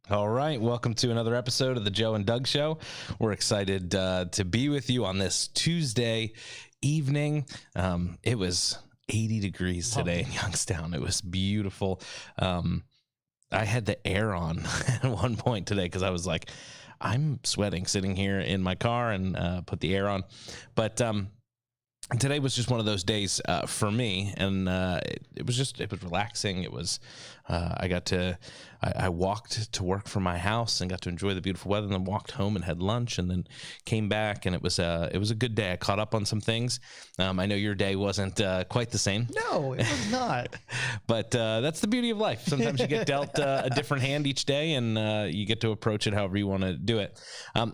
All right, welcome to another episode of the Joe and Doug Show. We're excited to be with you on this Tuesday evening. It was 80 degrees today in Youngstown. It was beautiful. I had the air on at one point today because I was like, I'm sweating sitting here in my car and put the air on. But today was just one of those days for me, and it was relaxing. It was I walked to work from my house and got to enjoy the beautiful weather, and then walked home and had lunch, and then came back, and it was a good day. I caught up on some things. I know your day wasn't quite the same. No, it was not. But that's the beauty of life. Sometimes you get dealt a different hand each day, and you get to approach it however you want to do it.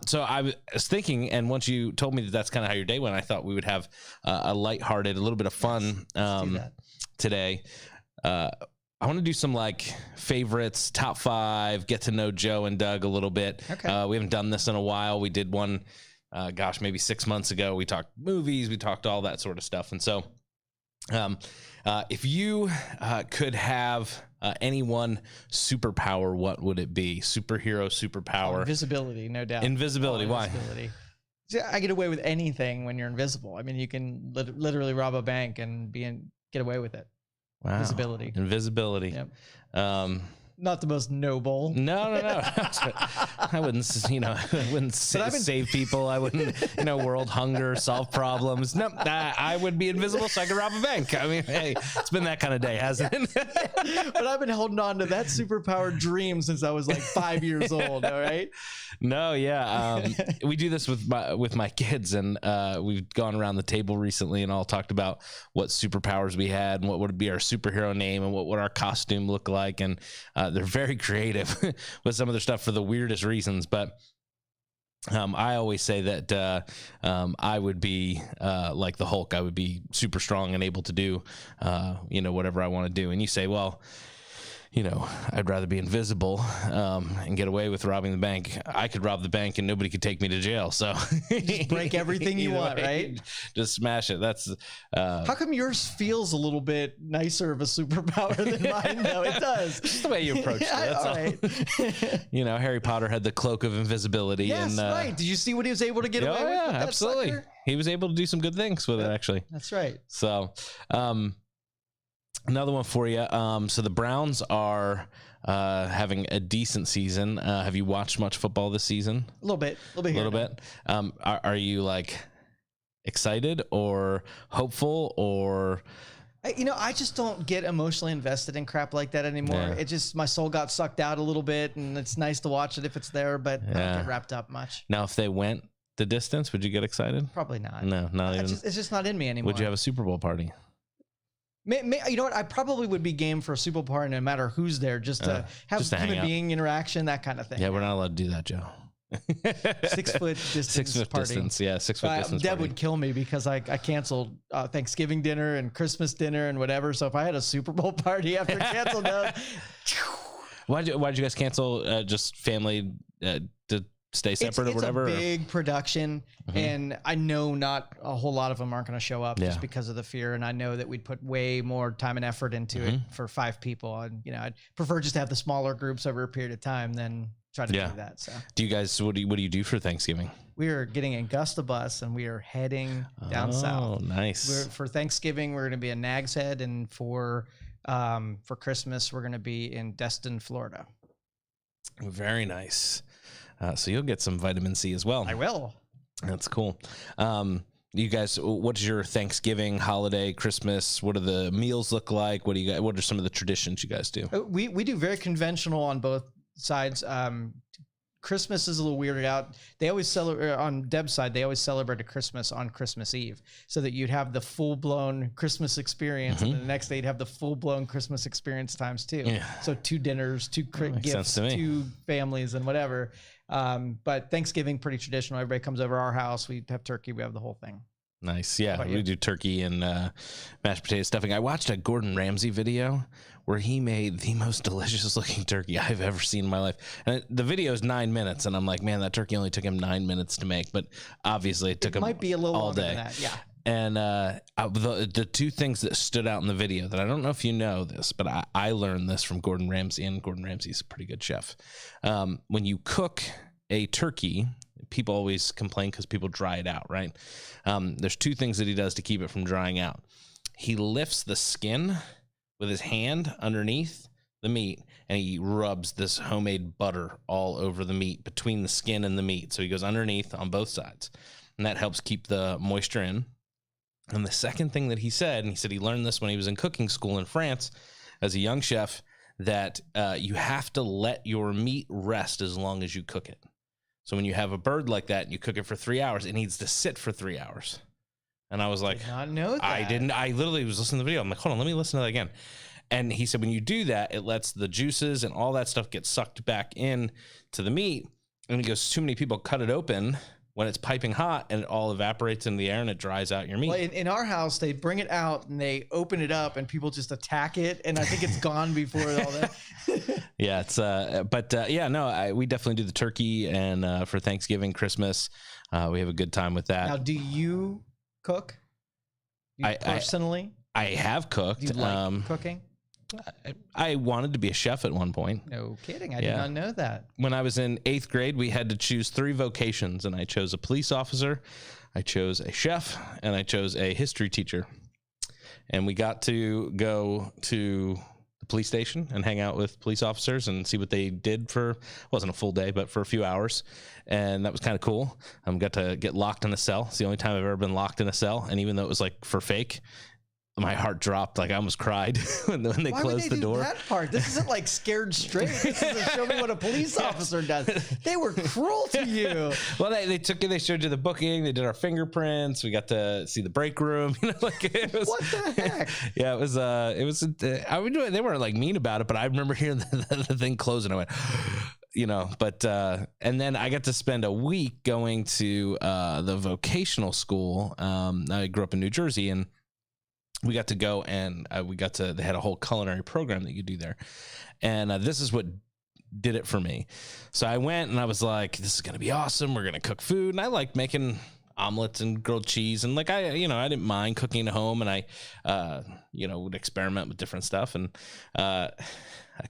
So I was thinking, and once you told me that that's kind of how your day went, I thought we would have a lighthearted, a little bit of fun today. I want to do some like favorites, top 5, get to know Joe and Doug a little bit. Okay. We haven't done this in a while. We did one, maybe 6 months ago. We talked movies, we talked all that sort of stuff. And so if you could have any one superpower, what would it be? Superhero, superpower? Invisibility, no doubt. Invisibility, why? Invisibility. I get away with anything when you're invisible. I mean, you can literally rob a bank and get away with it. Wow. Invisibility. Yep. Not the most noble. No. I wouldn't, save people. I wouldn't, world hunger, solve problems. No, I would be invisible so I could rob a bank. I mean, hey, it's been that kind of day, hasn't it? But I've been holding on to that superpower dream since I was like 5 years old. All right. No, yeah. We do this with my kids, and we've gone around the table recently and all talked about what superpowers we had and what would be our superhero name and what would our costume look like. And they're very creative with some of their stuff for the weirdest reasons. But I always say that I would be like the Hulk. I would be super strong and able to do, whatever I want to do. And you say, well, I'd rather be invisible and get away with robbing the bank. I could rob the bank and nobody could take me to jail. So just break everything you want, right? Just smash it. That's how come yours feels a little bit nicer of a superpower than mine? No, it does. Just the way you approach it. That's all right. Harry Potter had the cloak of invisibility. Yes, right. Did you see what he was able to get away with? Yeah, absolutely. Sucker? He was able to do some good things with it, actually. That's right. So, another one for you. So the Browns are having a decent season. Have you watched much football this season? A little bit. Are you like excited or hopeful or? I just don't get emotionally invested in crap like that anymore. Yeah. It just, my soul got sucked out a little bit, and it's nice to watch it if it's there, but I don't get wrapped up much. Now, if they went the distance, would you get excited? Probably not. No, not even. It's just not in me anymore. Would you have a Super Bowl party? You know what? I probably would be game for a Super Bowl party no matter who's there, just to have human being interaction, that kind of thing. Yeah, we're not allowed to do that, Joe. 6 foot distance. 6 foot party. Distance. Yeah, 6 foot distance. Deb would kill me because I canceled Thanksgiving dinner and Christmas dinner and whatever. So if I had a Super Bowl party after canceled those, why'd you guys cancel? Just family to stay separate or whatever? It's a big production, and I know not a whole lot of them aren't going to show up just because of the fear. And I know that we'd put way more time and effort into it for 5 people. And I'd prefer just to have the smaller groups over a period of time than try to do that. So, do you guys? What do you do for Thanksgiving? We are getting in Augusta bus and we are heading down south. Oh, nice! For Thanksgiving, we're going to be in Nags Head, and for Christmas, we're going to be in Destin, Florida. Very nice. So you'll get some vitamin C as well. I will. That's cool. You guys, what's your Thanksgiving, holiday, Christmas? What do the meals look like? What are some of the traditions you guys do? We do very conventional on both sides. Christmas is a little weirded out. They always celebrate on Deb's side. They always celebrated Christmas on Christmas Eve, so that you'd have the full blown Christmas experience, and then the next day you'd have the full blown Christmas experience times 2. Yeah. So 2 dinners, 2 gifts, 2 families, and whatever. But Thanksgiving, pretty traditional. Everybody comes over our house. We have turkey. We have the whole thing. Nice. Yeah, we do turkey and mashed potato stuffing. I watched a Gordon Ramsay video where he made the most delicious looking turkey I've ever seen in my life. And the video is 9 minutes, and I'm like, man, that turkey only took him 9 minutes to make, but obviously it took him might be a little all longer day. Than that. Yeah. And the two things that stood out in the video that I don't know if you know this, but I learned this from Gordon Ramsay, and Gordon Ramsay's a pretty good chef. When you cook a turkey, people always complain because people dry it out, right? There's two things that he does to keep it from drying out. He lifts the skin with his hand underneath the meat, and he rubs this homemade butter all over the meat, between the skin and the meat. So he goes underneath on both sides, and that helps keep the moisture in. And the second thing that he said, and he said he learned this when he was in cooking school in France as a young chef, that you have to let your meat rest as long as you cook it. So when you have a bird like that and you cook it for 3 hours, it needs to sit for 3 hours. And I was like, did not know that. I literally was listening to the video. I'm like, hold on, let me listen to that again. And he said, when you do that, it lets the juices and all that stuff get sucked back in to the meat. And he goes, too many people cut it open when it's piping hot, and it all evaporates in the air and it dries out your meat. Well, in our house, they bring it out and they open it up and people just attack it. And I think it's gone before all that. Yeah, it's we definitely do the turkey, and for Thanksgiving, Christmas, we have a good time with that. Now, do you cook? Personally? I have cooked. Do you like cooking? I wanted to be a chef at one point. No kidding. I did not know that. When I was in 8th grade, we had to choose 3 vocations, and I chose a police officer, I chose a chef, and I chose a history teacher. And we got to go to the police station and hang out with police officers and see what they did for, wasn't a full day, but for a few hours. And that was kind of cool. Got to get locked in a cell. It's the only time I've ever been locked in a cell. And even though it was like for fake, my heart dropped. Like I almost cried when they closed the door. That part. This isn't like Scared Straight. This is show me what a police officer does. They were cruel to you. Well, they showed you the booking. They did our fingerprints. We got to see the break room. Like it was. What the heck? Yeah, it was. I would do it. They weren't like mean about it, but I remember hearing the thing closing. I went, but and then I got to spend a week going to the vocational school. I grew up in New Jersey, and we got to go, and they had a whole culinary program that you do there. And this is what did it for me. So I went, and I was like, this is going to be awesome. We're going to cook food. And I like making omelets and grilled cheese. And like, I didn't mind cooking at home, and I, would experiment with different stuff. And I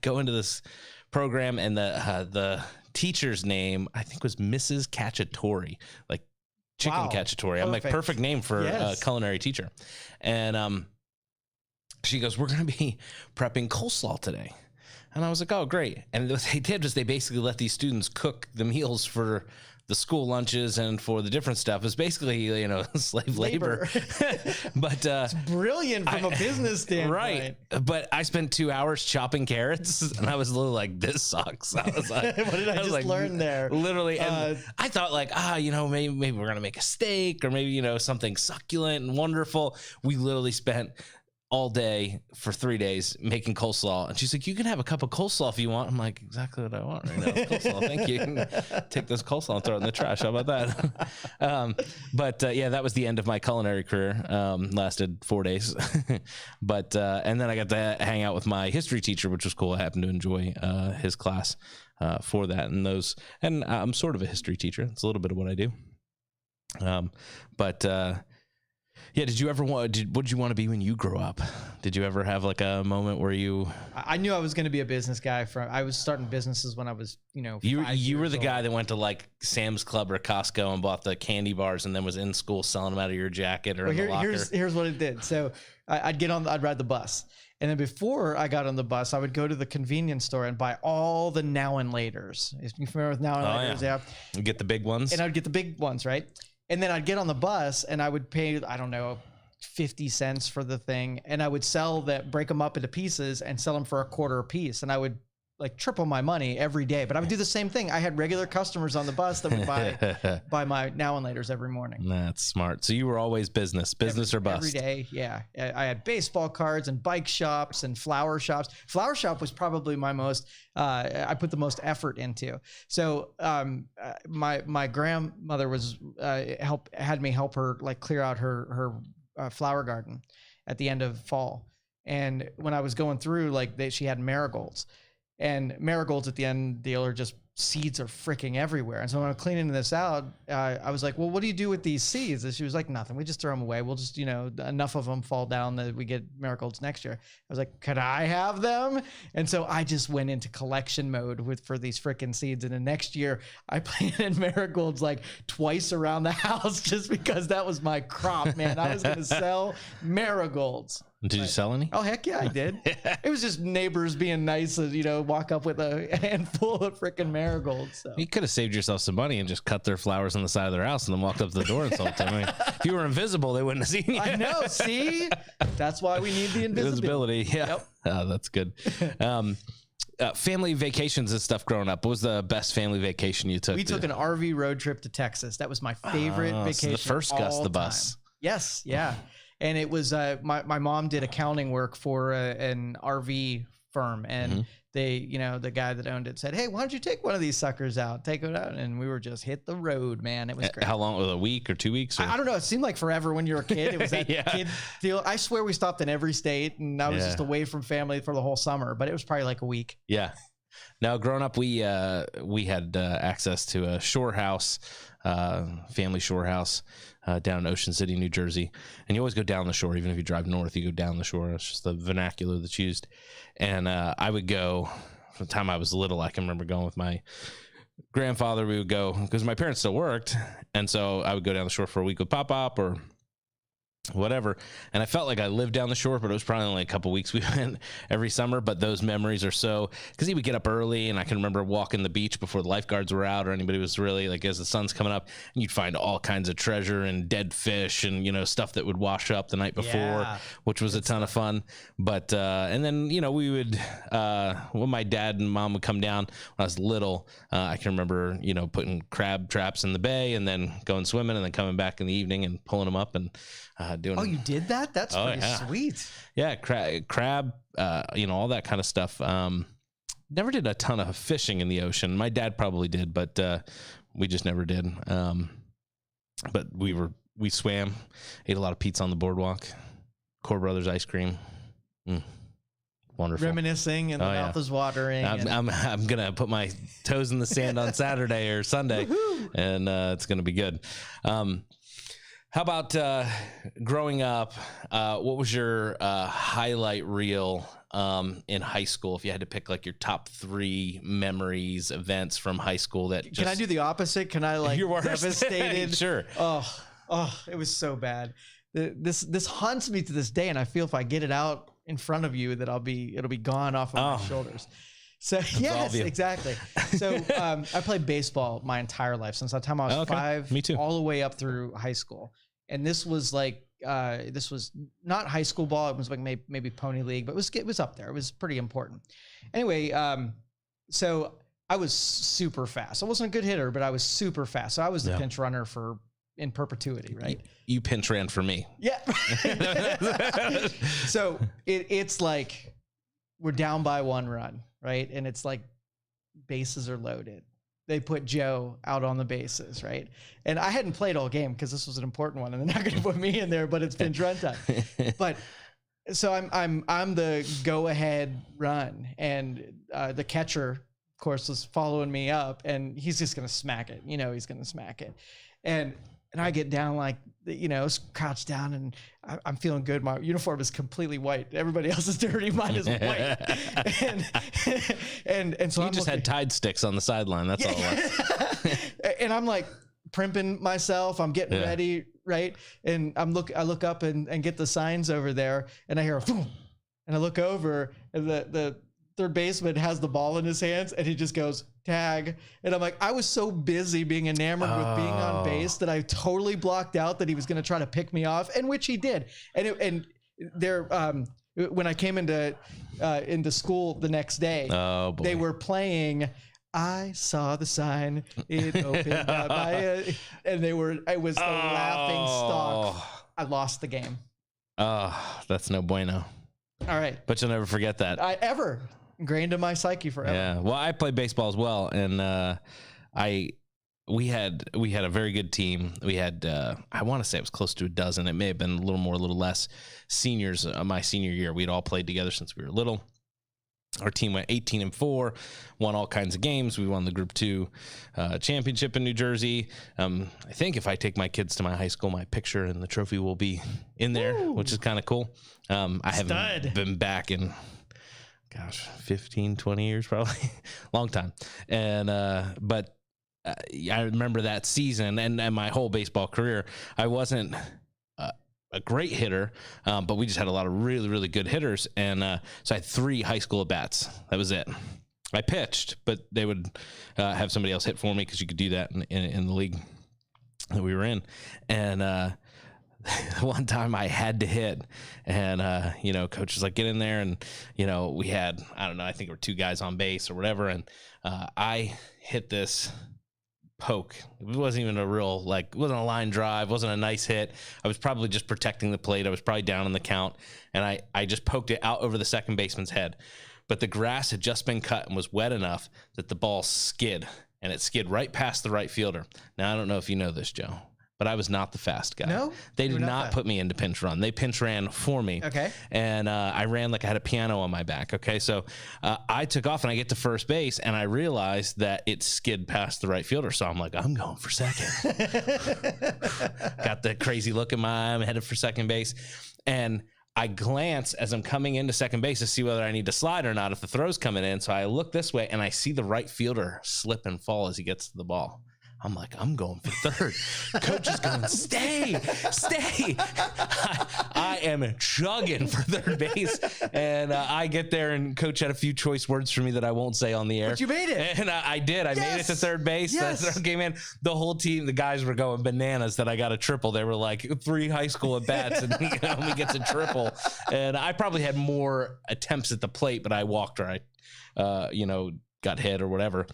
go into this program, and the teacher's name, I think, was Mrs. Cacciatore, like chicken cacciatore. I'm like, perfect name for a culinary teacher. And she goes, we're going to be prepping coleslaw today. And I was like, oh, great. And what they did was they basically let these students cook the meals for the school lunches and for the different stuff. It's basically, slave labor. But it's brilliant from a business standpoint. Right. But I spent 2 hours chopping carrots, and I was a little like, this sucks. I was like, what did I just learn there? Literally. And I thought like, maybe we're going to make a steak, or maybe, something succulent and wonderful. We literally spent all day for 3 days making coleslaw. And she's like, you can have a cup of coleslaw if you want. I'm like, exactly what I want right now. Coleslaw. Thank you. Take this coleslaw and throw it in the trash. How about that? But that was the end of my culinary career. Lasted 4 days. But and then I got to hang out with my history teacher, which was cool. I happened to enjoy his class for that. And I'm sort of a history teacher. It's a little bit of what I do. Yeah, did you ever what did you want to be when you grew up? Did you ever have like a moment where you? I knew I was going to be a business guy. I was starting businesses when I was, You were the guy that went to like Sam's Club or Costco and bought the candy bars, and then was in school selling them out of your jacket or in the locker. Here's what it did. So I'd ride the bus. And then before I got on the bus, I would go to the convenience store and buy all the Now and Laters. If you're familiar with Now and Laters, yeah. You get the big ones. And I'd get the big ones, right? And then I'd get on the bus and I would pay, 50 cents for the thing. And I would break them up into pieces and sell them for a quarter a piece. And I would like triple my money every day. But I would do the same thing. I had regular customers on the bus that would buy my Now and Laters every morning. That's smart. So you were always business or bust. Every day, yeah. I had baseball cards and bike shops and flower shops. Flower shop was probably my most, I put the most effort into. So my grandmother was had me help her like clear out her flower garden at the end of fall. And when I was going through, she had marigolds. And marigolds at the end deal are just seeds are freaking everywhere. And so when I'm cleaning this out, I was like, well, what do you do with these seeds? And she was like, nothing. We just throw them away. We'll just, enough of them fall down that we get marigolds next year. I was like, could I have them? And so I just went into collection mode for these freaking seeds. And the next year I planted marigolds like twice around the house just because that was my crop, man. I was going to sell marigolds. Did you sell any? Oh, heck yeah, I did. It was just neighbors being nice, walk up with a handful of freaking marigolds. So. You could have saved yourself some money and just cut their flowers on the side of their house and then walked up to the door and sold them. I mean, if you were invisible, they wouldn't have seen you. I know. See, that's why we need the invisibility. Yeah, yep. Oh, that's good. Family vacations and stuff growing up. What was the best family vacation you took? We took an RV road trip to Texas. That was my favorite vacation. So the first Gus the bus. Yes, yeah. And it was my mom did accounting work for an RV firm, and they, the guy that owned it said, "Hey, why don't you take one of these suckers out? Take it out." And we were just hit the road, man. It was great. How long? Was it a week or 2 weeks? Or? I don't know. It seemed like forever when you were a kid. It was that kid deal. I swear we stopped in every state, and I was just away from family for the whole summer. But it was probably like a week. Yeah. Now, growing up, we had access to a shore house, family shore house. Down in Ocean City, New Jersey. And you always go down the shore. Even if you drive north, you go down the shore. It's just the vernacular that's used. And I would go, from the time I was little, I can remember going with my grandfather. We would go, because my parents still worked. And so I would go down the shore for a week with Pop-Pop or whatever. And I felt like I lived down the shore, but it was probably only a couple weeks we went every summer. But those memories are so, because he would get up early, and I can remember walking the beach before the lifeguards were out or anybody was really, like, as the sun's coming up, and you'd find all kinds of treasure and dead fish and, stuff that would wash up the night before, which was a ton of fun. But, and then, we would, when my dad and mom would come down when I was little, I can remember, putting crab traps in the bay and then going swimming and then coming back in the evening and pulling them up and, doing. Oh, you did that? That's pretty sweet. Yeah, crab, all that kind of stuff. Never did a ton of fishing in the ocean. My dad probably did, but we just never did. But we swam, ate a lot of pizza on the boardwalk, Core Brothers ice cream. Wonderful. Reminiscing, and the mouth is watering. I'm gonna put my toes in the sand on Saturday or Sunday, and it's gonna be good. How about growing up? What was your highlight reel in high school? If you had to pick like your top 3 memories, events from high school that just... Can I do the opposite? Can I like devastated? Sure. Oh, it was so bad. This haunts me to this day, and I feel if I get it out in front of you that it'll be gone off of my shoulders. So yes, exactly. So I played baseball my entire life since the time I was 5, me too, all the way up through high school. And this was like this was not high school ball. It was like maybe pony league, but it was up there. It was pretty important. Anyway, so I was super fast. I wasn't a good hitter, but I was super fast. So I was the pinch runner in perpetuity, right? You pinch ran for me. Yeah. So it's like we're down by 1 run, right? And it's like bases are loaded. They put Joe out on the bases, right? And I hadn't played all game because this was an important one, and they're not going to put me in there. But it's pinch run time. But so I'm the go ahead run, and the catcher, of course, was following me up, and he's just going to smack it. He's going to smack it, and I get down like, crouched down, and I'm feeling good. My uniform is completely white. Everybody else is dirty. Mine is white. and so you just had Tide sticks on the sideline. That's all it was. And I'm like primping myself. I'm getting ready, right? And I look up and get the signs over there, and I hear a boom, and I look over, and the third baseman has the ball in his hands, and he just goes, tag. And I'm like, I was so busy being enamored with being on base that I totally blocked out that he was going to try to pick me off, and which he did. And when I came into school the next day, they were playing I Saw the Sign, It Opened Up. And it was the laughing stock. I lost the game. Oh, that's no bueno. All right. But you'll never forget that. Ingrained in my psyche forever. Yeah. Well, I played baseball as well, and we had a very good team. We had I want to say it was close to a dozen. It may have been a little more, a little less. Seniors, my senior year, we'd all played together since we were little. Our team went 18-4, won all kinds of games. We won the Group 2 championship in New Jersey. I think if I take my kids to my high school, my picture and the trophy will be in there, which is kind of cool. I haven't been back in, 15, 20 years probably. Long time. And but I remember that season and my whole baseball career. I wasn't a great hitter, but we just had a lot of really, really good hitters. And so I had 3 high school at-bats. That was it. I pitched, but they would have somebody else hit for me because you could do that in the league that we were in. And one time I had to hit, and coach was like, get in there. And we had, I don't know, I think there were 2 guys on base or whatever, and I hit this poke. It wasn't even a real, it wasn't a line drive, wasn't a nice hit. I was probably just protecting the plate. I was probably down in the count, and I just poked it out over the second baseman's head. But the grass had just been cut and was wet enough that the ball skid, and it skid right past the right fielder. Now, I don't know if you know this, Joe, but I was not the fast guy. No? They did not put me into pinch run. They pinch ran for me. Okay. And I ran like I had a piano on my back. Okay. So I took off and I get to first base and I realized that it skid past the right fielder. So I'm like, I'm going for second. Got the crazy look in my eye. I'm headed for second base. And I glance as I'm coming into second base to see whether I need to slide or not if the throw's coming in. So I look this way and I see the right fielder slip and fall as he gets to the ball. I'm like, I'm going for third. Coach is going, stay. I am chugging for third base. And I get there, and coach had a few choice words for me that I won't say on the air. But you made it. And I did. I made it to third base. Yes. The throw came in. The whole team, the guys were going bananas that I got a triple. They were like 3 high school at-bats, and he only gets a triple. And I probably had more attempts at the plate, but I walked or I, got hit or whatever.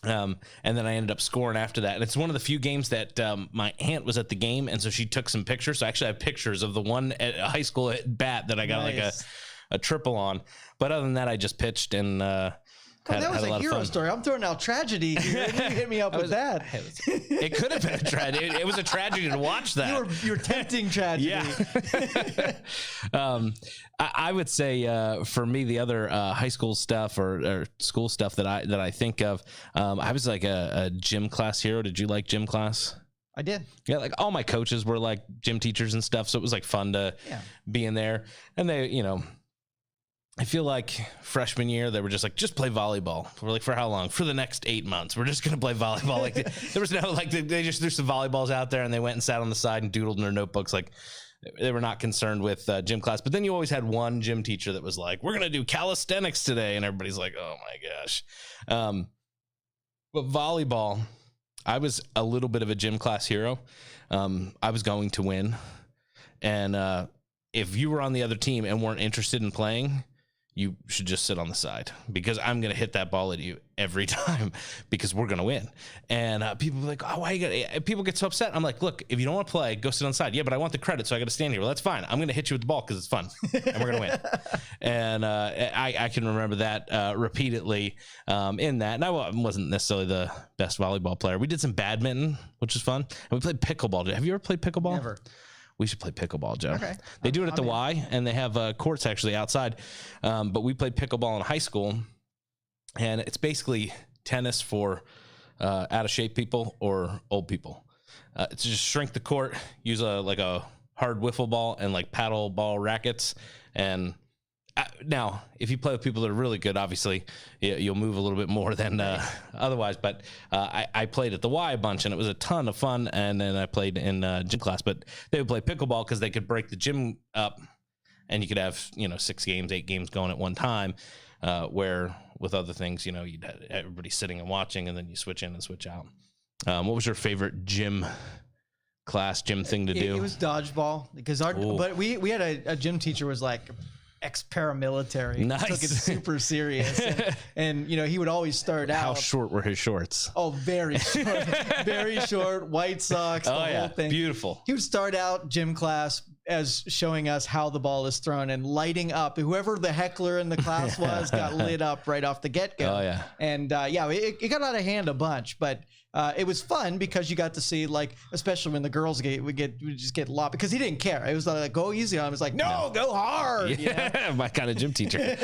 And then I ended up scoring after that. And it's one of the few games that my aunt was at the game, and so she took some pictures. So I actually have pictures of the one at high school at bat that I got like a triple on. But other than that, I just pitched and that was a hero story. I'm throwing out tragedy here. And you hit me up with that. It could have been a tragedy. It was a tragedy to watch that. You're tempting tragedy. Yeah. I would say for me, the other high school stuff or school stuff that I think of, I was like a gym class hero. Did you like gym class? I did. Yeah, like all my coaches were like gym teachers and stuff, so it was like fun to be in there. And they, I feel like freshman year, they were just like, just play volleyball. We're like, for how long? For the next 8 months. We're just going to play volleyball. Like there was no, they just threw some volleyballs out there and they went and sat on the side and doodled in their notebooks. Like they were not concerned with gym class. But then you always had one gym teacher that was like, we're going to do calisthenics today. And everybody's like, oh my gosh. But volleyball, I was a little bit of a gym class hero. I was going to win. And if you were on the other team and weren't interested in playing, you should just sit on the side because I'm going to hit that ball at you every time because we're going to win. And people are like, oh, why you got? People get so upset. I'm like, look, if you don't want to play, go sit on the side. Yeah, but I want the credit, so I got to stand here. Well, that's fine. I'm going to hit you with the ball because it's fun and we're going to win. And I can remember that repeatedly in that. And I wasn't necessarily the best volleyball player. We did some badminton, which was fun. And we played pickleball. Have you ever played pickleball? Never. We should play pickleball, Joe. Okay. They do it at the Y, and they have courts actually outside. But we played pickleball in high school, and it's basically tennis for out-of-shape people or old people. It's just shrink the court, use a hard wiffle ball and like paddle ball rackets. And now, if you play with people that are really good, obviously you'll move a little bit more than otherwise. But I played at the Y a bunch, and it was a ton of fun. And then I played in gym class. But they would play pickleball because they could break the gym up, and you could have 6 games, 8 games going at one time. Where with other things, you'd have everybody sitting and watching, and then you switch in and switch out. What was your favorite gym thing to do? It was dodgeball because but we had a gym teacher was like ex-paramilitary. Nice. Took it super serious. And he would always start out. How short were his shorts? Oh, very short. Very short. White socks. The whole thing. Beautiful. He would start out gym class as showing us how the ball is thrown and lighting up. Whoever the heckler in the class was got lit up right off the get-go. Oh, yeah. And it got out of hand a bunch, but it was fun because you got to see, like, especially when the girls would just get lobbed, because he didn't care. It was like, go easy on him. It was like, no, go hard. Yeah, my kind of gym teacher.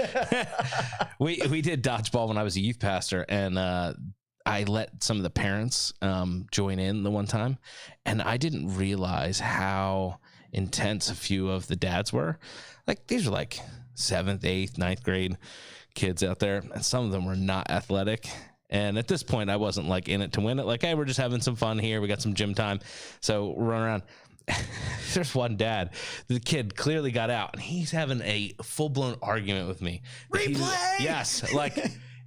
we did dodgeball when I was a youth pastor, and I let some of the parents join in the one time, and I didn't realize how intense a few of the dads were. Like, these are like 7th, 8th, 9th grade kids out there, and some of them were not athletic. And at this point, I wasn't like in it to win it. Like, hey, we're just having some fun here. We got some gym time. So we're running around. There's one dad. The kid clearly got out, and he's having a full-blown argument with me. Replay! Yes. Like,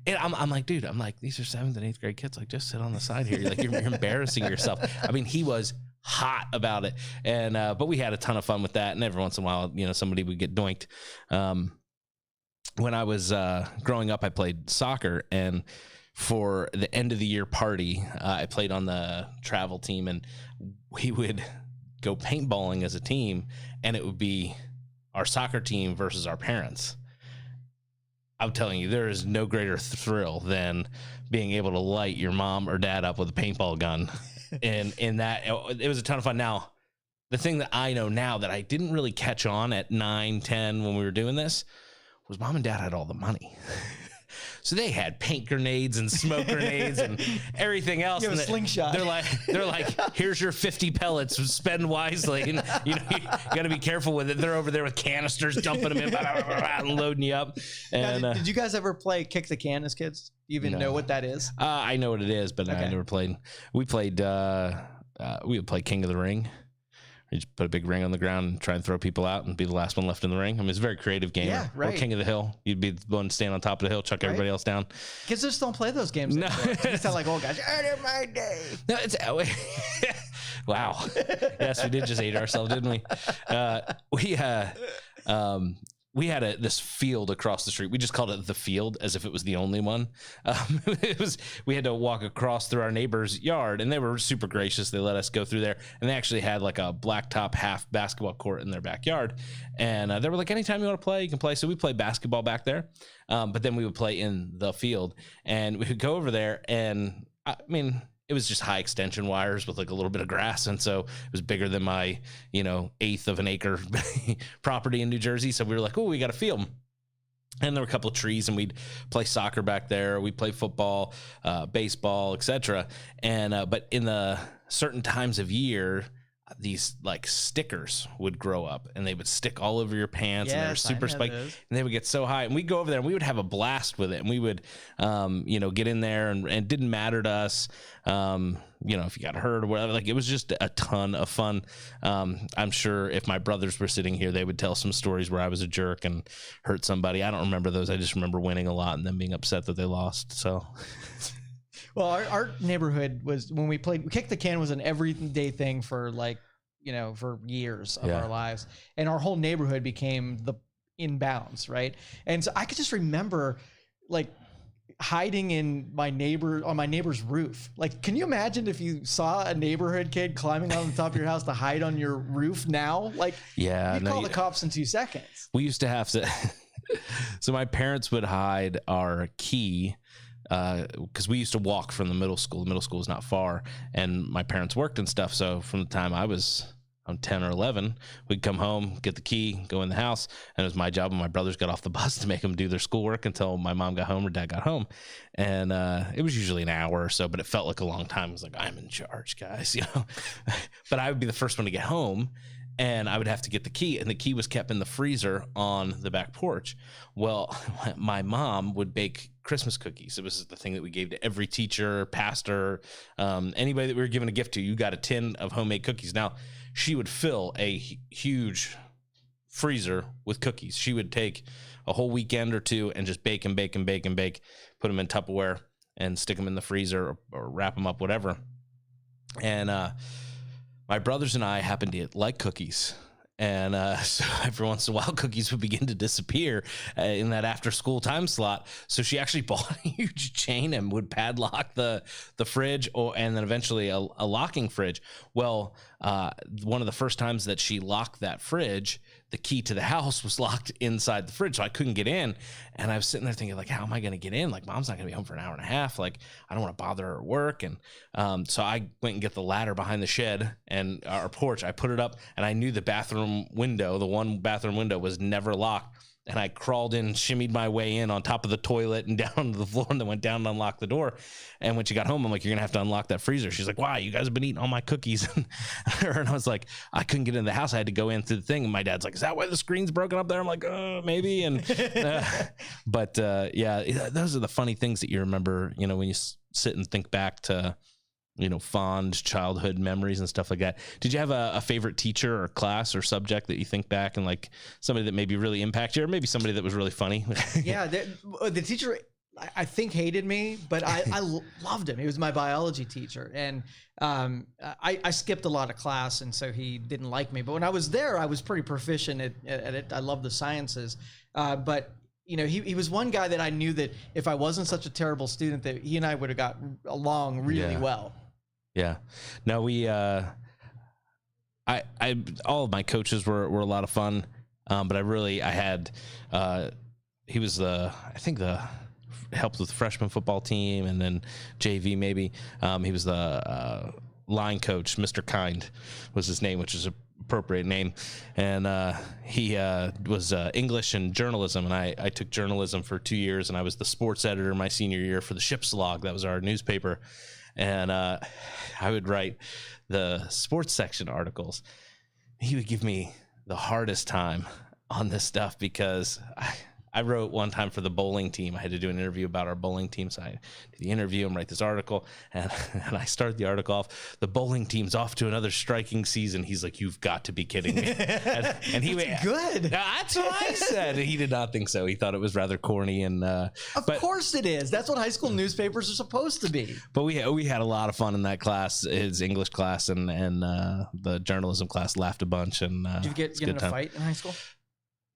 and I'm like, dude, these are 7th and 8th grade kids. Like, just sit on the side here. You're embarrassing yourself. I mean, he was hot about it. And, but we had a ton of fun with that. And every once in a while, somebody would get doinked. When I was growing up, I played soccer, and for the end of the year party, I played on the travel team, and we would go paintballing as a team, and it would be our soccer team versus our parents. I'm telling you, there is no greater thrill than being able to light your mom or dad up with a paintball gun. And in that, it was a ton of fun. Now, the thing that I know now that I didn't really catch on at 9, 10 when we were doing this was mom and dad had all the money. So they had paint grenades and smoke grenades and everything else. You have a slingshot. They're like, here's your 50 pellets. Spend wisely. And you got to be careful with it. They're over there with canisters, dumping them in, and loading you up. And now, did you guys ever play kick the can as kids? Do you even know what that is? I know what it is, but I never played. We played. We would play King of the Ring. You just put a big ring on the ground and try and throw people out and be the last one left in the ring. I mean, it's a very creative game. Yeah, right. Or King of the Hill. You'd be the one to stand on top of the hill, chuck everybody else down. Kids just don't play those games. No. It's not like old guys. In my day. No, it's wow. Yes, we did just hate ourselves, didn't we? We had this field across the street. We just called it the field as if it was the only one. We had to walk across through our neighbor's yard, and they were super gracious. They let us go through there, and they actually had like a blacktop half basketball court in their backyard. And they were like, anytime you want to play, you can play. So we played basketball back there, but then we would play in the field, and we would go over there, and I mean, it was just high extension wires with like a little bit of grass. And so it was bigger than my, 1/8 of an acre property in New Jersey. So we were like, oh, we got a field. And there were a couple of trees, and we'd play soccer back there. We'd play football, baseball, etc. And, but in the certain times of year, these like stickers would grow up, and they would stick all over your pants, and they were super spiked, and they would get so high, and we'd go over there and we would have a blast with it, and we would get in there, and it didn't matter to us if you got hurt or whatever. Like, it was just a ton of fun. I'm sure if my brothers were sitting here, they would tell some stories where I was a jerk and hurt somebody. I don't remember those. I just remember winning a lot and then being upset that they lost. So well, our neighborhood was, when we played kick the can, was an everyday thing for for years of our lives, and our whole neighborhood became the inbounds, right? And so I could just remember like hiding on my neighbor's roof. Like, can you imagine if you saw a neighborhood kid climbing on the top of your house to hide on your roof now? Like, you call the cops in 2 seconds. We used to have to so my parents would hide our key, because we used to walk from the middle school. The middle school was not far, and my parents worked and stuff. So from the time I was on 10 or 11, we'd come home, get the key, go in the house, and it was my job when my brothers got off the bus to make them do their schoolwork until my mom got home or dad got home. And it was usually an hour or so, but it felt like a long time. It was like, I'm in charge, guys, But I would be the first one to get home, and I would have to get the key, and the key was kept in the freezer on the back porch. Well, my mom would bake Christmas cookies. It was the thing that we gave to every teacher, pastor, anybody that we were giving a gift to. You got a tin of homemade cookies. Now, she would fill a huge freezer with cookies. She would take a whole weekend or two and just bake and bake and bake and bake, put them in Tupperware and stick them in the freezer or wrap them up, whatever. And my brothers and I happened to like cookies. And so every once in a while, cookies would begin to disappear in that after school time slot. So she actually bought a huge chain and would padlock the fridge, and then eventually a locking fridge. Well, one of the first times that she locked that fridge, the key to the house was locked inside the fridge, so I couldn't get in. And I was sitting there thinking, like, how am I going to get in? Like, mom's not going to be home for an hour and a half. Like, I don't want to bother her at work. And so I went and get the ladder behind the shed and our porch. I put it up, and I knew the bathroom window, the one bathroom window, was never locked. And I crawled in, shimmied my way in on top of the toilet and down to the floor, and then went down and unlocked the door. And when she got home, I'm like, you're going to have to unlock that freezer. She's like, why? You guys have been eating all my cookies. And I was like, I couldn't get in the house. I had to go in through the thing. And my dad's like, is that why the screen's broken up there? I'm like, maybe. And but yeah, those are the funny things that you remember, when you sit and think back to, fond childhood memories and stuff like that. Did you have a favorite teacher or class or subject that you think back and like somebody that maybe really impacted you, or maybe somebody that was really funny? Yeah, the teacher, I think, hated me, but I loved him. He was my biology teacher, and I skipped a lot of class, and so he didn't like me. But when I was there, I was pretty proficient at it. I loved the sciences, but he was one guy that I knew that if I wasn't such a terrible student, that he and I would have got along really well. Yeah. No, all of my coaches were a lot of fun. But I had, he was helped with the freshman football team, and then JV maybe. He was the line coach, Mr. Kind was his name, which is an appropriate name. And he was English and journalism, and I took journalism for 2 years, and I was the sports editor my senior year for the Ship's Log. That was our newspaper. And I would write the sports section articles. He would give me the hardest time on this stuff because I wrote one time for the bowling team. I had to do an interview about our bowling team. So I did the interview and write this article. And I started the article off, the bowling team's off to another striking season. He's like, you've got to be kidding me. And he went, good. That's what I said. He did not think so. He thought it was rather corny. And of course it is. That's what high school newspapers are supposed to be. But we had a lot of fun in that class, his English class, and the journalism class. Laughed a bunch. And did you get in a fight in high school?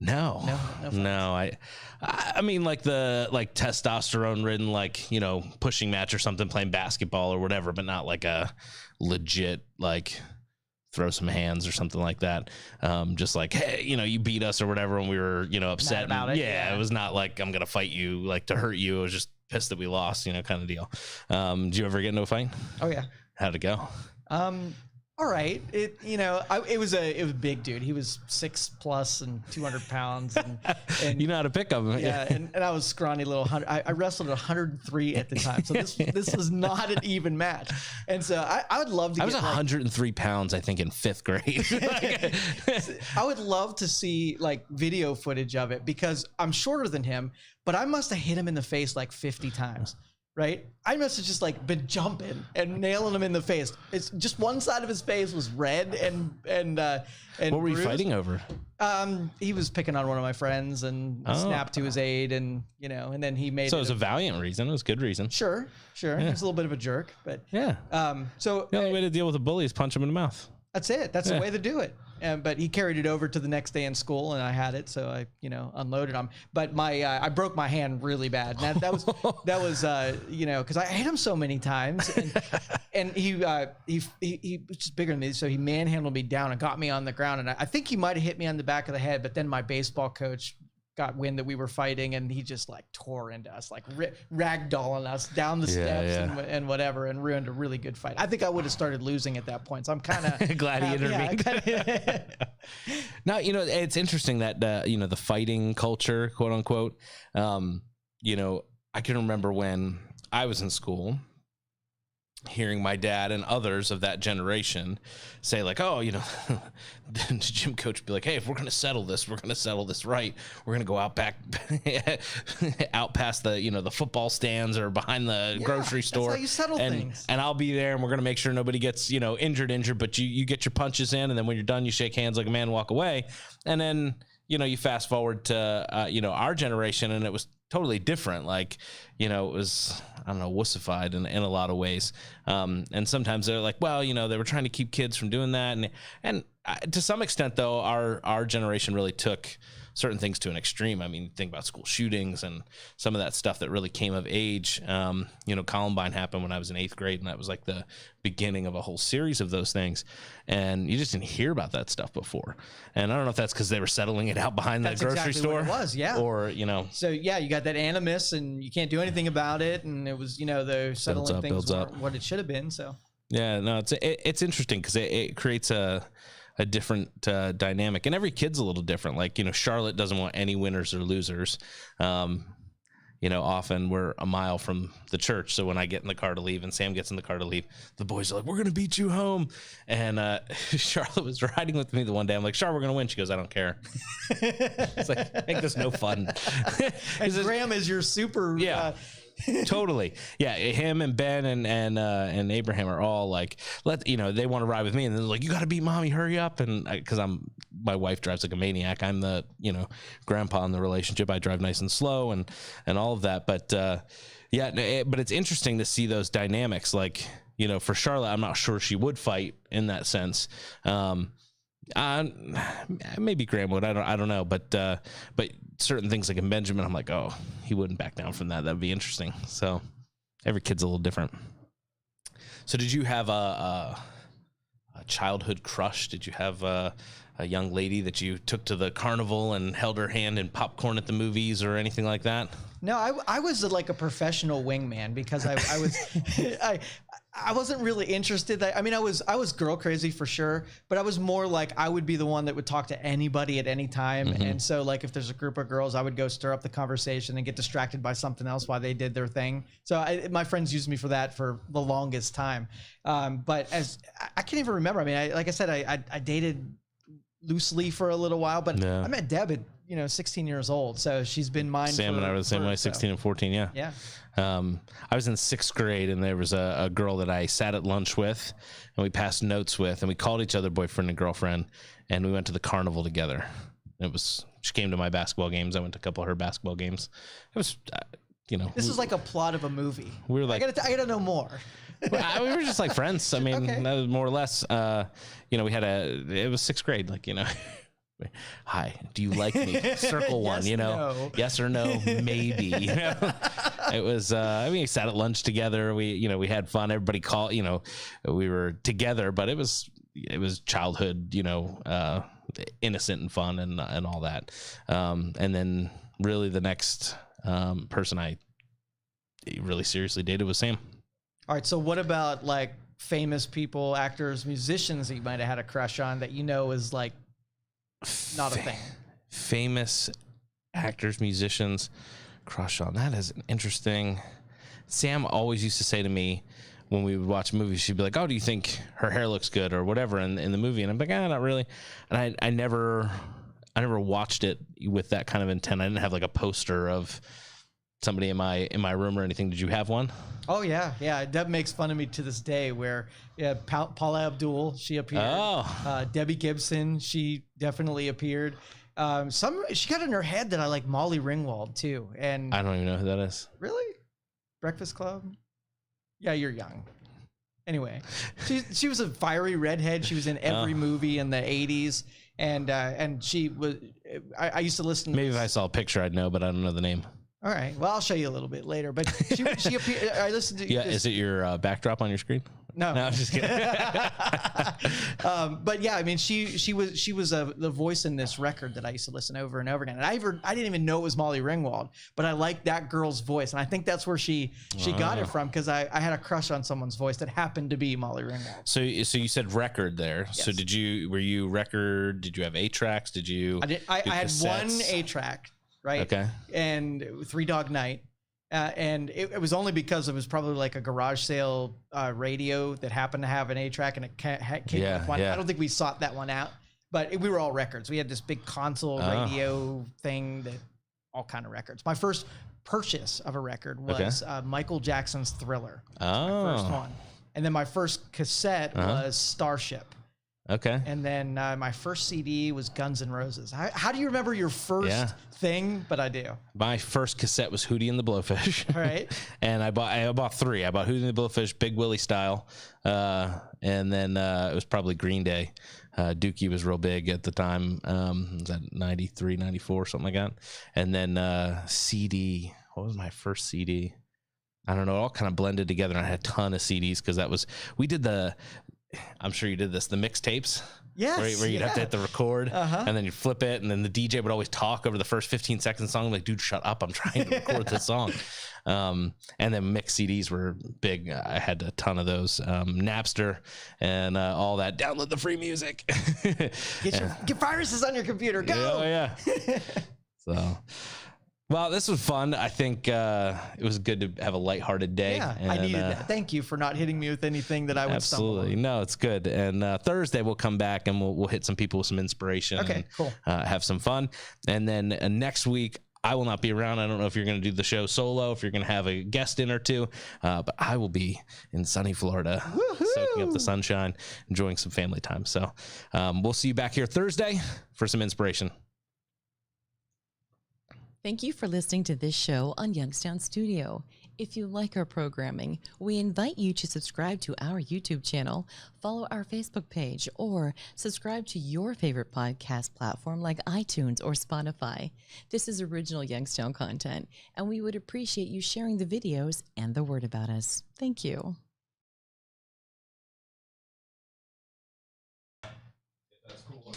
No. I mean, like testosterone ridden, pushing match or something, playing basketball or whatever, but not like a legit, throw some hands or something like that. Just like, hey, you beat us or whatever. And we were, upset about it. Yeah. It was not like, I'm going to fight you, to hurt you. It was just pissed that we lost, kind of deal. Did you ever get into a fight? Oh yeah. How'd it go? All right. It was a big dude. He was 6+ and 200 pounds. And you know how to pick him. Yeah. And I was scrawny little 100. I wrestled at 103 at the time. So this was not an even match. And so I would love to I was 103 pounds, I think, in 5th grade. I would love to see video footage of it because I'm shorter than him, but I must have hit him in the face 50 times. Right? I must have just been jumping and nailing him in the face. It's just one side of his face was red and what were you fighting over? He was picking on one of my friends and snapped to his aide, and and then he made. So it was a valiant reason. It was a good reason. Sure. Yeah. He was a little bit of a jerk, but yeah. So the only way to deal with a bully is punch him in the mouth. That's it. That's the way to do it. But he carried it over to the next day in school, and I had it, so I, unloaded him. But I broke my hand really bad. And that was, because I hit him so many times, and he was just bigger than me, so he manhandled me down and got me on the ground, and I think he might have hit me on the back of the head. But then my baseball coach got wind that we were fighting, and he just tore into us, ragdolling us down the steps and whatever, and ruined a really good fight. I think I would have started losing at that point, so I'm kind of glad he intervened. Now, it's interesting that the fighting culture, quote unquote, I can remember when I was in school hearing my dad and others of that generation say the gym coach be like, hey, if we're going to settle this right. We're going to go out back, out past the football stands or behind the grocery store. That's how you settle things. And I'll be there, and we're going to make sure nobody gets, injured, but you get your punches in, and then when you're done, you shake hands like a man, walk away. And then, you fast forward to, our generation, and it was totally different. It was, I don't know, wussified in a lot of ways. And sometimes they're like, well, they were trying to keep kids from doing that. And to some extent, though, our generation really took certain things to an extreme. I mean, think about school shootings and some of that stuff that really came of age. Columbine happened when I was in 8th grade, and that was like the beginning of a whole series of those things. And you just didn't hear about that stuff before. And I don't know if that's because they were settling it out behind the grocery store. What it was, yeah. Or, So, yeah, you got that animus, and you can't do anything about it. And it was, the settling things weren't what it should have been. So, yeah, no, it's interesting because it creates a different dynamic, and every kid's a little different. Like, Charlotte doesn't want any winners or losers. Often we're a mile from the church, so when I get in the car to leave and Sam gets in the car to leave, the boys are like, we're gonna beat you home. And Charlotte was riding with me the one day. I'm like, Char, we're gonna win. She goes, I don't care. It's like, make this no fun. And Graham is your super totally. Yeah, him and Ben and Abraham are all like, they want to ride with me, and they're like, you got to beat mommy, hurry up. And because my wife drives like a maniac, I'm the grandpa in the relationship. I drive nice and slow and all of that. But but it's interesting to see those dynamics. Like, for Charlotte, I'm not sure she would fight in that sense. Maybe Graham would. I don't know. But certain things like in Benjamin, I'm like, oh, he wouldn't back down from that. That'd be interesting. So every kid's a little different. So did you have a childhood crush? Did you have a young lady that you took to the carnival and held her hand and popcorn at the movies or anything like that? No, I was like a professional wingman because I was I wasn't really interested. I mean, I was girl crazy for sure, but I was more like I would be the one that would talk to anybody at any time. Mm-hmm. And so like if there's a group of girls, I would go stir up the conversation and get distracted by something else while they did their thing. So my friends used me for that for the longest time. But I can't even remember. I mean, like I said, I dated loosely for a little while, but I met Deb at 16 years old, so she's been mine. Sam and I were the same way, 16 and 14. Yeah. I was in 6th grade, and there was a girl that I sat at lunch with, and we passed notes with, and we called each other boyfriend and girlfriend, and we went to the carnival together. She came to my basketball games. I went to a couple of her basketball games. It was, this is like a plot of a movie. We were like, I gotta know more. We were just like friends. I mean, that was more or less. It was 6th grade. Like, hi, do you like me? Circle one. Yes, no. Yes or no, maybe. It was. We sat at lunch together. We had fun. Everybody called. We were together, but it was childhood. Innocent and fun and all that. And then really the next person I really seriously dated was Sam. All right, so what about like famous people, actors, musicians that you might have had a crush on that is like not a thing? Famous actors, musicians, crush on. That is an interesting. Sam always used to say to me when we would watch movies, she'd be like, oh, do you think her hair looks good or whatever in the movie? And I'm like, not really. And I never watched it with that kind of intent. I didn't have like a poster of somebody in my room or anything. Did you have one? Oh yeah. Deb makes fun of me to this day. Where Paula Abdul, she appeared. Oh. Debbie Gibson, she definitely appeared. She got in her head that I like Molly Ringwald too, and I don't even know who that is. Really? Breakfast Club? Yeah, you're young. Anyway, she was a fiery redhead. She was in every movie in the 80s, and she was. I used to listen. Maybe if I saw a picture, I'd know, but I don't know the name. All right. Well, I'll show you a little bit later. But she appeared. I listened to. Yeah. Is it your backdrop on your screen? No, I'm just kidding. But yeah, I mean, she was the voice in this record that I used to listen over and over again. And I didn't even know it was Molly Ringwald, but I liked that girl's voice, and I think that's where she got it from, because I had a crush on someone's voice that happened to be Molly Ringwald. So you said record there. Yes. So were you record? Did you have 8 tracks? Did you? I had one 8 track, right? Okay. And 3 Dog Night. And it was only because it was probably like a garage sale radio that happened to have an 8-track, and it came with one. I don't think we sought that one out, but we were all records. We had this big console radio thing, that all kind of records. My first purchase of a record was Michael Jackson's Thriller. Oh. My first one. And then my first cassette was Starship. Okay. And then my first CD was Guns N' Roses. How do you remember your first thing? But I do. My first cassette was Hootie and the Blowfish. All right. And I bought 3. I bought Hootie and the Blowfish, Big Willie style. And then it was probably Green Day. Dookie was real big at the time. Was that 93, 94, something like that? And then CD. What was my first CD? I don't know. It all kind of blended together. And I had a ton of CDs because we did I'm sure you did this, the mixtapes. Yes. Where you'd have to hit the record and then you'd flip it. And then the DJ would always talk over the first 15 seconds of the song. I'm like, dude, shut up. I'm trying to record this song. And then mixed CDs were big. I had a ton of those. Napster and all that. Download the free music. Get viruses on your computer. Go. Oh, yeah. So... Well, this was fun. I think it was good to have a lighthearted day. Yeah, and, I needed that. Thank you for not hitting me with anything that I would stumble on. Absolutely. No, it's good. And Thursday we'll come back and we'll hit some people with some inspiration. Okay, and, cool. Have some fun. And then next week, I will not be around. I don't know if you're going to do the show solo, if you're going to have a guest in or two, but I will be in sunny Florida, soaking up the sunshine, enjoying some family time. So we'll see you back here Thursday for some inspiration. Thank you for listening to this show on Youngstown Studio. If you like our programming, we invite you to subscribe to our YouTube channel, follow our Facebook page, or subscribe to your favorite podcast platform like iTunes or Spotify. This is original Youngstown content, and we would appreciate you sharing the videos and the word about us. Thank you. That's cool.